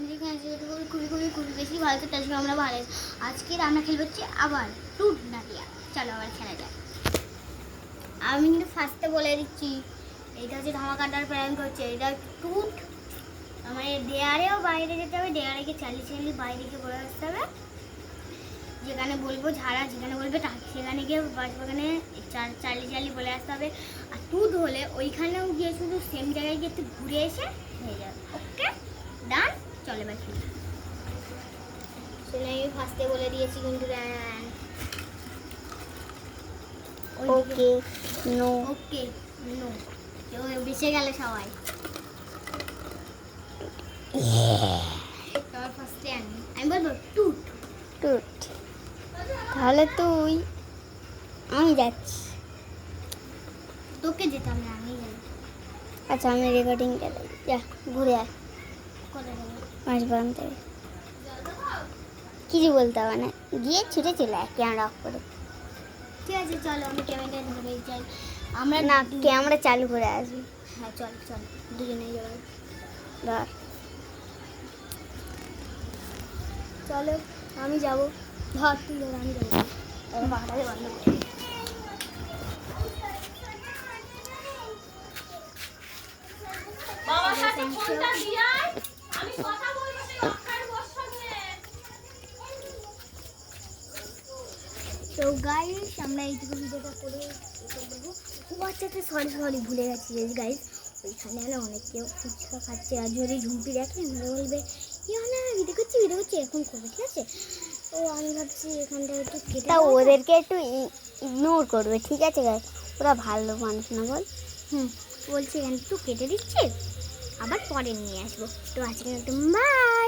খুবই খুবই খুবই বেশি ভালো তো তার সঙ্গে আমরা ভালো। আজকে আমরা খেলবো হচ্ছে আবার টুট নাটিয়া। চলো আবার খেলা যায়। আমি কিন্তু ফার্স্টে বলে দিচ্ছি, এইটা হচ্ছে ধামাকাটার প্ল্যান করছে, এটা টুট। মানে দেয়ারেও বাইরে যেতে হবে, দেয়ারে গিয়ে চালিয়ে চালিয়ে বাইরে গিয়ে বলে আসতে হবে। যেখানে বলবো ঝাড়া, যেখানে বলবে সেখানে গিয়ে বাগানে চালিয়ে চালিয়ে বলে আসতে হবে। আর টুট হলে ওইখানেও গিয়ে শুধু সেম জায়গায় গিয়ে একটু ঘুরে এসে হয়ে যাবে। ওকে ডান, চলে এবার খেলি। আমি ফার্স্টে বলে দিয়েছি কিন্তু ওকে নো। ওকে নো, বেঁচে গেলে সবাই। তোমার ফার্স্টে আমি বলবো টুট। টুট। তাহলে তুই, আমি যাচ্ছি। তোকে যেতাম না, আমি যাই। আচ্ছা আমি রেকর্ডিং চালাই, যা ঘুরে আয় কোথায় যাবো? মাছ বাগান থেকে। কিছু বলতে হবে না, গিয়ে ছুটে চলে আয় ক্যামেরা অফ করে। ঠিক আছে চলো, আমি ক্যামেরা ধরে যাই। আমরা না ক্যামেরা চালু করে আসবি। হ্যাঁ চল চল, দুজনে যাবো। ধর চলো আমি যাবো। ধর তুই ধর, আমি যাবো। পাখাটাকে বন্ধ করে। বাবার কাছে ফোনটা দিয়ে আয়, আমি কথা বলবো সেই অক্ষর বস সঙ্গে। তো গাইস আমরা এইটুকু ভিডিওটা করে দেবো। ও আচ্ছা আচ্ছা, সরি সরি ভুলে গেছি গাইস। ওইখানে আমরা অনেক কেউ ফুচকা খাচ্ছে, আর যদি ঝুমপি দেখে আমরা বলবে কি হলে ভিডিও করছি এখন করবে, ঠিক আছে? তো আমি ভাবছি এখানটা একটু কেটে তা দেবো। ওদেরকে একটু ইগনোর করবে, ঠিক আছে গাইস? ওরা ভালো মানুষ না বল। বলছি এখানে একটু কেটে দিচ্ছি, আবার পরে নিয়ে আসবো। তো আজকে একদম বাই।